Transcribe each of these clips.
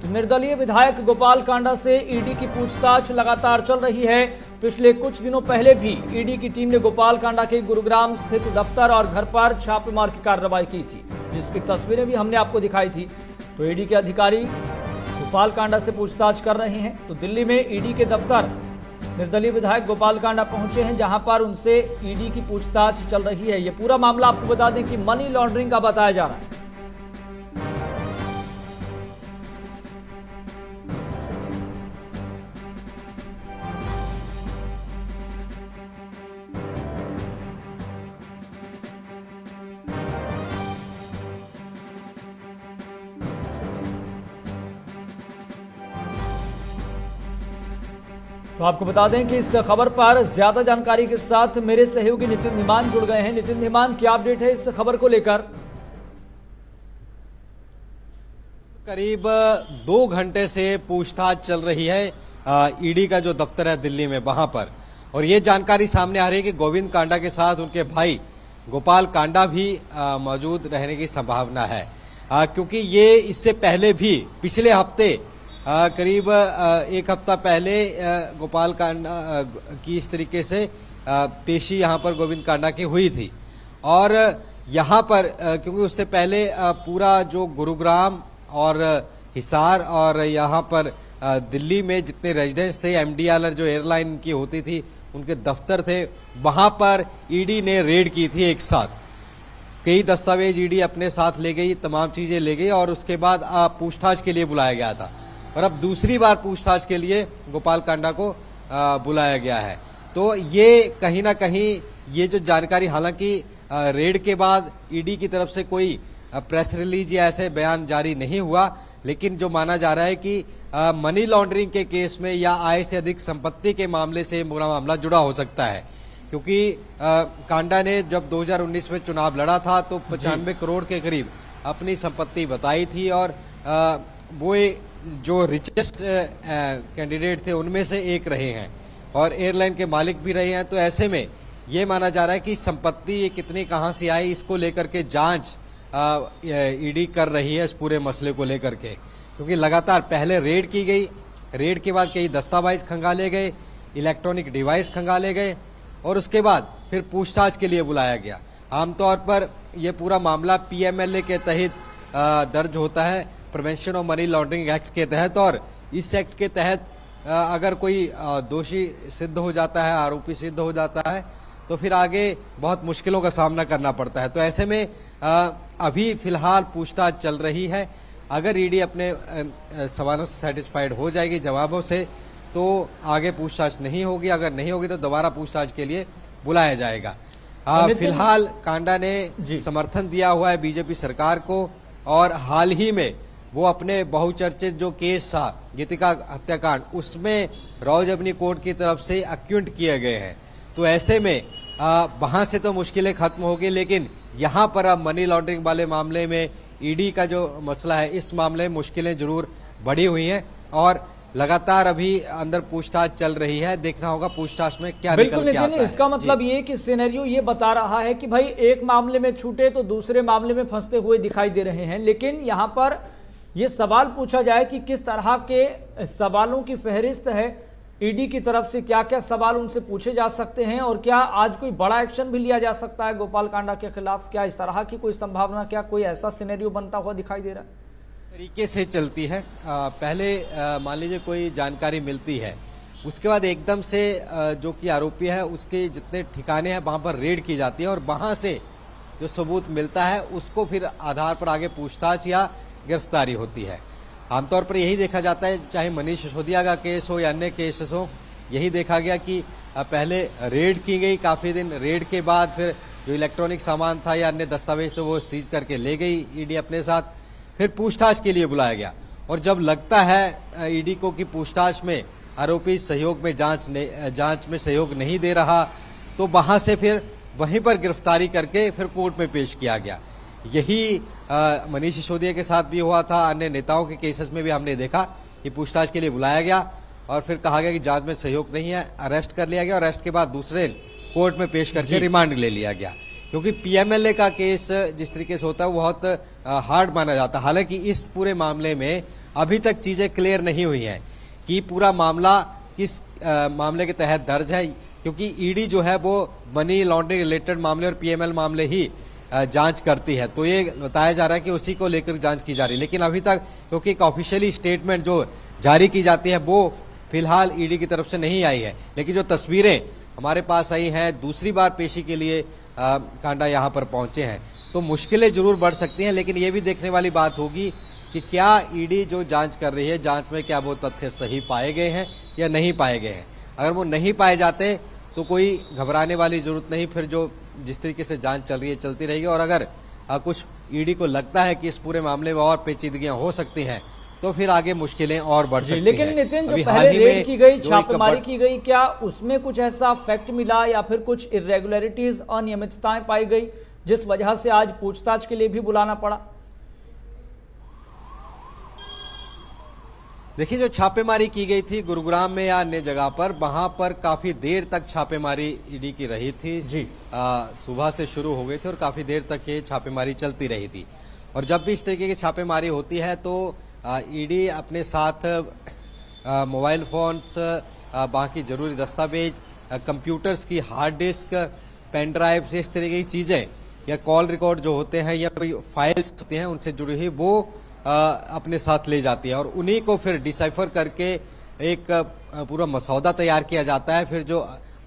तो निर्दलीय विधायक गोपाल कांडा से ईडी की पूछताछ लगातार चल रही है। पिछले कुछ दिनों पहले भी ईडी की टीम ने गोपाल कांडा के गुरुग्राम स्थित दफ्तर और घर पर छापेमार की कार्रवाई की थी, जिसकी तस्वीरें भी हमने आपको दिखाई थी। तो ईडी के अधिकारी गोपाल कांडा से पूछताछ कर रहे हैं। तो दिल्ली में ईडी के दफ्तर निर्दलीय विधायक गोपाल कांडा पहुंचे हैं, जहां पर उनसे ईडी की पूछताछ चल रही है। यह पूरा मामला आपको बता दें कि मनी लॉन्ड्रिंग का बताया जा रहा है। तो आपको बता दें कि इस खबर पर ज्यादा जानकारी के साथ मेरे सहयोगी नितिन धीमान जुड़ गए हैं। नितिन धीमान, क्या अपडेट है इस खबर को लेकर? करीब 2 घंटे से पूछताछ चल रही है ईडी का जो दफ्तर है दिल्ली में, वहां पर। और ये जानकारी सामने आ रही है कि गोविंद कांडा के साथ उनके भाई गोपाल कांडा भी मौजूद रहने की संभावना है, क्योंकि ये इससे पहले भी पिछले हफ्ते करीब 1 हफ्ता पहले गोपाल कांडा की इस तरीके से पेशी यहां पर गोविंद कांडा की हुई थी। और यहां पर क्योंकि उससे पहले पूरा जो गुरुग्राम और हिसार और यहां पर दिल्ली में जितने रेजिडेंट्स थे, एमडीआर जो एयरलाइन की होती थी, उनके दफ्तर थे, वहां पर ईडी ने रेड की थी एक साथ। कई दस्तावेज ईडी अपने साथ ले गई, तमाम चीजें ले गई और उसके बाद पूछताछ के लिए बुलाया गया था। और अब दूसरी बार पूछताछ के लिए गोपाल कांडा को बुलाया गया है। तो ये कहीं ना कहीं ये जो जानकारी, हालांकि रेड के बाद ईडी की तरफ से कोई प्रेस रिलीज या ऐसे बयान जारी नहीं हुआ, लेकिन जो माना जा रहा है कि मनी लॉन्ड्रिंग के केस में या आय से अधिक संपत्ति के मामले से पूरा मामला जुड़ा हो सकता है। क्योंकि कांडा ने जब 2019 में चुनाव लड़ा था तो 95 करोड़ के करीब अपनी संपत्ति बताई थी और वो जो रिचेस्ट कैंडिडेट थे उनमें से एक रहे हैं और एयरलाइन के मालिक भी रहे हैं। तो ऐसे में ये माना जा रहा है कि संपत्ति ये कितनी कहां से आई, इसको लेकर के जांच ईडी कर रही है इस पूरे मसले को लेकर के। क्योंकि लगातार पहले रेड की गई, रेड के बाद कई दस्तावेज खंगाले गए, इलेक्ट्रॉनिक डिवाइस खंगाले गए और उसके बाद फिर पूछताछ के लिए बुलाया गया। आमतौर पर यह पूरा मामला पीएमएलए के तहत दर्ज होता है, prevention of money laundering act के तहत। और इस एक्ट के तहत अगर कोई दोषी सिद्ध हो जाता है, आरोपी सिद्ध हो जाता है, तो फिर आगे बहुत मुश्किलों का सामना करना पड़ता है। तो ऐसे में अभी फिलहाल पूछताछ चल रही है। अगर ईडी अपने सवालों से सेटिस्फाइड हो जाएगी, जवाबों से, तो आगे पूछताछ नहीं होगी। अगर नहीं होगी तो दोबारा पूछताछ के लिए बुलाया जाएगा। फिलहाल कांडा ने समर्थन दिया हुआ है बीजेपी सरकार को और हाल ही में वो अपने बहुचर्चित जो केस था गीतिका हत्याकांड, उसमें रॉज एवेन्यू कोर्ट की तरफ से अक्यूट किए गए हैं। तो ऐसे में वहां से तो मुश्किलें खत्म होगी, लेकिन यहां पर अब मनी लॉन्ड्रिंग वाले मामले में ईडी का जो मसला है, इस मामले में मुश्किलें जरूर बढ़ी हुई हैं और लगातार अभी अंदर पूछताछ चल रही है। देखना होगा पूछताछ में क्या निकल के आता है। इसका मतलब ये कि सिनेरियो ये बता रहा है कि भाई एक मामले में छूटे तो दूसरे मामले में फंसते हुए दिखाई दे रहे हैं। लेकिन यहाँ पर ये सवाल पूछा जाए कि किस तरह के सवालों की फहरिस्त है ईडी की तरफ से, क्या क्या सवाल उनसे पूछे जा सकते हैं और क्या आज कोई बड़ा एक्शन भी लिया जा सकता है गोपाल कांडा के खिलाफ? क्या इस तरह की कोई संभावना, क्या कोई ऐसा सिनेरियो बनता हुआ दिखाई दे रहा है? तरीके से चलती है। पहले मान लीजिए कोई जानकारी मिलती है, उसके बाद एकदम से जो कि आरोपी है उसके जितने ठिकाने हैं वहां पर रेड की जाती है और वहां से जो सबूत मिलता है उसको फिर आधार पर आगे पूछताछ या गिरफ्तारी होती है। आमतौर पर यही देखा जाता है, चाहे मनीष सिसोदिया का केस हो या अन्य केसेस हो, यही देखा गया कि पहले रेड की गई, काफी दिन रेड के बाद फिर जो इलेक्ट्रॉनिक सामान था या अन्य दस्तावेज तो वो सीज करके ले गई ईडी अपने साथ, फिर पूछताछ के लिए बुलाया गया। और जब लगता है ईडी को कि पूछताछ में आरोपी सहयोग में जांच में सहयोग नहीं दे रहा, तो वहां से फिर वहीं पर गिरफ्तारी करके फिर कोर्ट में पेश किया गया। यही मनीष सिसोदिया के साथ भी हुआ था, अन्य नेताओं के केसेस में भी हमने देखा कि पूछताछ के लिए बुलाया गया और फिर कहा गया कि जांच में सहयोग नहीं है, अरेस्ट कर लिया गया और अरेस्ट के बाद दूसरे कोर्ट में पेश करके रिमांड ले लिया गया। क्योंकि पीएमएलए का केस जिस तरीके से होता है वो बहुत हार्ड माना जाता है। हालांकि इस पूरे मामले में अभी तक चीजें क्लियर नहीं हुई हैं कि पूरा मामला किस मामले के तहत दर्ज है, क्योंकि ईडी जो है वो मनी लॉन्ड्रिंग रिलेटेड मामले और पीएमएल मामले ही जांच करती है। तो ये बताया जा रहा है कि उसी को लेकर जांच की जा रही है, लेकिन अभी तक क्योंकि एक ऑफिशियली स्टेटमेंट जो जारी की जाती है वो फिलहाल ईडी की तरफ से नहीं आई है। लेकिन जो तस्वीरें हमारे पास आई हैं, दूसरी बार पेशी के लिए कांडा यहाँ पर पहुंचे हैं, तो मुश्किलें जरूर बढ़ सकती हैं। लेकिन ये भी देखने वाली बात होगी कि क्या ईडी जो जांच कर रही है, जांच में क्या वो तथ्य सही पाए गए हैं या नहीं पाए गए हैं। अगर वो नहीं पाए जाते तो कोई घबराने वाली जरूरत नहीं, फिर जो जिस तरीके से जांच चल रही है चलती रहेगी। और अगर कुछ ईडी को लगता है कि इस पूरे मामले में और पेचीदगियां हो सकती हैं तो फिर आगे मुश्किलें और बढ़ सकती हैं। लेकिन नितिन, जो पहले रेड की गई, छापेमारी की गई, क्या उसमें कुछ ऐसा फैक्ट मिला या फिर कुछ इरेगुलरिटीज, अनियमितताएं पाई गई जिस वजह से आज पूछताछ के लिए भी बुलाना पड़ा? देखिए, जो छापेमारी की गई थी गुरुग्राम में या अन्य जगह पर, वहां पर काफी देर तक छापेमारी ईडी की रही थी जी। सुबह से शुरू हो गई थी और काफी देर तक ये छापेमारी चलती रही थी। और जब भी इस तरीके की छापेमारी होती है तो ईडी अपने साथ मोबाइल फोन्स, बाकी जरूरी दस्तावेज, कंप्यूटर्स की हार्ड डिस्क, पेन ड्राइव से इस तरीके की चीजें या कॉल रिकॉर्ड जो होते हैं या कोई फाइल्स होती हैं उनसे जुड़ी हुई वो अपने साथ ले जाती है और उन्हीं को फिर डिसाइफर करके एक पूरा मसौदा तैयार किया जाता है। फिर जो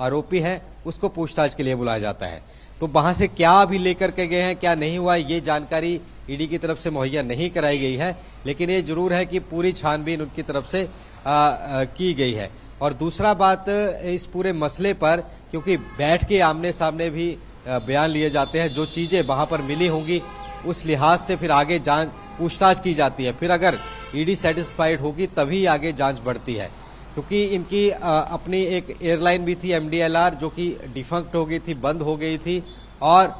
आरोपी है उसको पूछताछ के लिए बुलाया जाता है। तो वहां से क्या अभी लेकर के गए हैं, क्या नहीं हुआ, ये जानकारी ईडी की तरफ से मुहैया नहीं कराई गई है। लेकिन ये जरूर है कि पूरी छानबीन उनकी तरफ से की गई है। और दूसरा बात, इस पूरे मसले पर क्योंकि बैठ के आमने सामने भी बयान लिए जाते हैं, जो चीजें वहां पर मिली होंगी उस लिहाज से फिर आगे जांच पूछताछ की जाती है। फिर अगर ईडी सेटिस्फाइड होगी तभी आगे जांच बढ़ती है। क्योंकि इनकी अपनी एक एयरलाइन भी थी MDLR, जो कि डिफंक्ट हो गई थी, बंद हो गई थी, और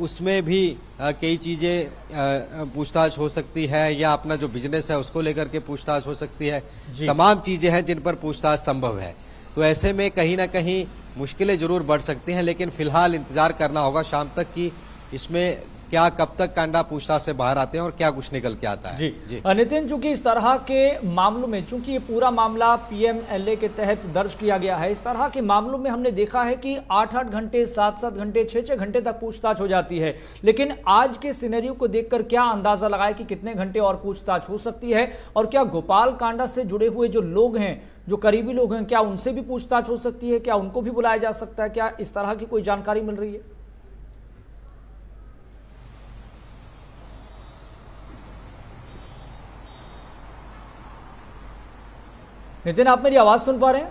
उसमें भी कई चीजें पूछताछ हो सकती है, या अपना जो बिजनेस है उसको लेकर के पूछताछ हो सकती है। तमाम चीजें हैं जिन पर पूछताछ संभव है। तो ऐसे में कहीं ना कहीं मुश्किलें जरूर बढ़ सकती हैं। लेकिन फिलहाल इंतजार करना होगा शाम तक कि इसमें क्या, कब तक कांडा पूछताछ से बाहर आते हैं और क्या कुछ निकल के आता है। जी नितिन, चूंकि इस तरह के मामलों में, चूंकि ये पूरा मामला PMLA के तहत दर्ज किया गया है, इस तरह के मामलों में हमने देखा है कि 8-8 घंटे, 7-7 घंटे, 6-6 घंटे तक पूछताछ हो जाती है। लेकिन आज के सिनेरियो को देखकर क्या अंदाजा लगाए कि कितने घंटे और पूछताछ हो सकती है, और क्या गोपाल कांडा से जुड़े हुए जो लोग हैं, जो करीबी लोग हैं, क्या उनसे भी पूछताछ हो सकती है, क्या उनको भी बुलाया जा सकता है, क्या इस तरह की कोई जानकारी मिल रही है? नितिन, आप मेरी आवाज सुन पा रहे हैं?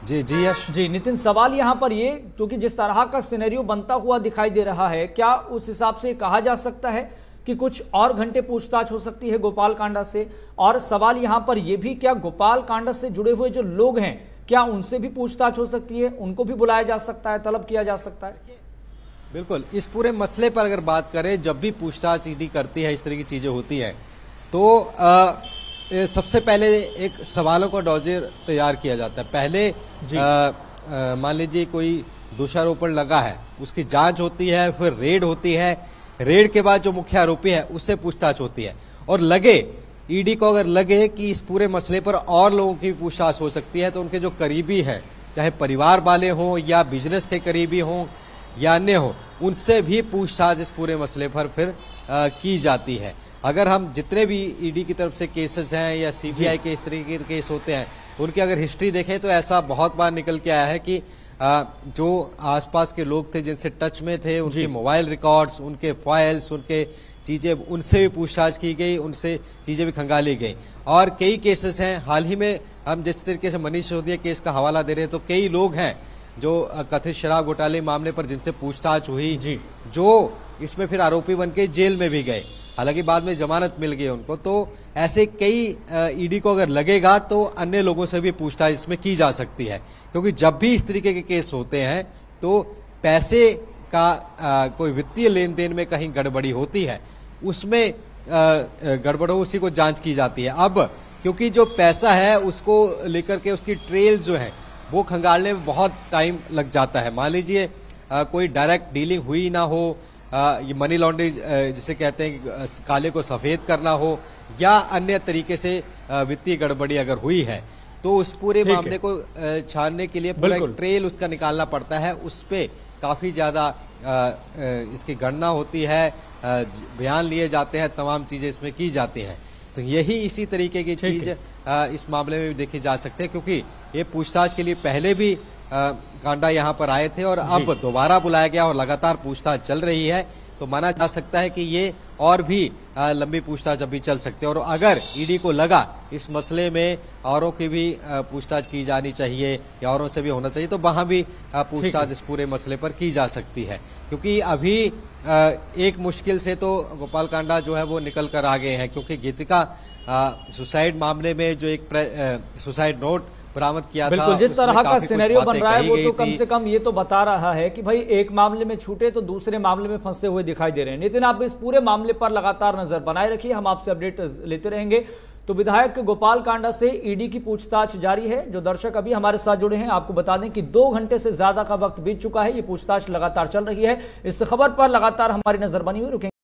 जी यश जी नितिन, सवाल यहां पर ये, क्योंकि जिस तरह का सिनेरियो बनता हुआ दिखाई दे रहा है, क्या उस हिसाब से कहा जा सकता है कि कुछ और घंटे पूछताछ हो सकती है गोपाल कांडा से? और सवाल यहां पर यह भी, क्या गोपाल कांडा से जुड़े हुए जो लोग हैं, क्या उनसे भी पूछताछ हो सकती है, उनको भी बुलाया जा सकता है, तलब किया जा सकता है? बिल्कुल, इस पूरे मसले पर अगर बात करें, जब भी पूछताछ ईडी करती है, इस तरह की चीजें होती है, तो सबसे पहले एक सवालों का डोजियर तैयार किया जाता है। पहले मान लीजिए कोई दोषारोपण लगा है, उसकी जांच होती है, फिर रेड होती है। रेड के बाद जो मुख्य आरोपी है उससे पूछताछ होती है। और लगे, ईडी को अगर लगे कि इस पूरे मसले पर और लोगों की पूछताछ हो सकती है, तो उनके जो करीबी हैं, चाहे परिवार वाले हों या बिजनेस के करीबी हों या अन्य हो, उनसे भी पूछताछ इस पूरे मसले पर फिर की जाती है। अगर हम जितने भी ईडी की तरफ से केसेस हैं या CBI के इस तरीके के केस होते हैं, उनकी अगर हिस्ट्री देखें तो ऐसा बहुत बार निकल के आया है कि जो आसपास के लोग थे, जिनसे टच में थे, उनके मोबाइल रिकॉर्ड्स, उनके फाइल्स, उनके चीजें, उनसे भी पूछताछ की गई, उनसे चीजें भी खंगाली गई। और कई केसेस हैं, हाल ही में हम जिस तरीके से मनीष सिसोदिया केस का हवाला दे रहे हैं, तो कई लोग हैं जो कथित शराब घोटाले मामले पर जिनसे पूछताछ हुई, जो इसमें फिर आरोपी बन के जेल में भी गए, हालांकि बाद में जमानत मिल गई उनको। तो ऐसे कई ईडी को अगर लगेगा तो अन्य लोगों से भी पूछताछ इसमें की जा सकती है। क्योंकि जब भी इस तरीके के केस होते हैं तो पैसे का कोई वित्तीय लेन देन में कहीं गड़बड़ी होती है, उसमें गड़बड़ हो, उसी को जांच की जाती है। अब क्योंकि जो पैसा है उसको लेकर के उसकी ट्रेल्स जो है वो खंगालने में बहुत टाइम लग जाता है। मान लीजिए कोई डायरेक्ट डीलिंग हुई ना हो, ये मनी लॉन्ड्रिंग जिसे कहते हैं काले को सफेद करना हो, या अन्य तरीके से वित्तीय गड़बड़ी अगर हुई है तो उस पूरे मामले को छानने के लिए पूरा एक ट्रेल उसका निकालना पड़ता है। उस पे काफी ज्यादा इसकी गणना होती है, बयान लिए जाते हैं, तमाम चीजें इसमें की जाती हैं। तो यही इसी तरीके की चीज इस मामले में भी देखी जा सकती है, क्योंकि ये पूछताछ के लिए पहले भी कांडा यहाँ पर आए थे और अब दोबारा बुलाया गया और लगातार पूछताछ चल रही है। तो माना जा सकता है कि ये और भी लंबी पूछताछ अभी चल सकती है। और अगर ईडी को लगा इस मसले में औरों की भी पूछताछ की जानी चाहिए या औरों से भी होना चाहिए, तो वहां भी पूछताछ इस पूरे मसले पर की जा सकती है। क्योंकि अभी एक मुश्किल से तो गोपाल कांडा जो है वो निकल कर आ गए हैं, क्योंकि गीतिका सुसाइड मामले में जो एक सुसाइड नोट बरामद किया था, बिल्कुल जिस तरह का सिनेरियो बन रहा है वो तो कम से कम ये तो बता रहा है कि भाई एक मामले में छूटे तो दूसरे मामले में फंसते हुए दिखाई दे रहे हैं। नितिन, आप इस पूरे मामले पर लगातार नजर बनाए रखिए, हम आपसे अपडेट लेते रहेंगे। तो विधायक गोपाल कांडा से ईडी की पूछताछ जारी है। जो दर्शक अभी हमारे साथ जुड़े हैं, आपको बता दें कि 2 घंटे से ज्यादा का वक्त बीत चुका है, ये पूछताछ लगातार चल रही है। इस खबर पर लगातार हमारी नजर बनी हुई। रुकेंगे।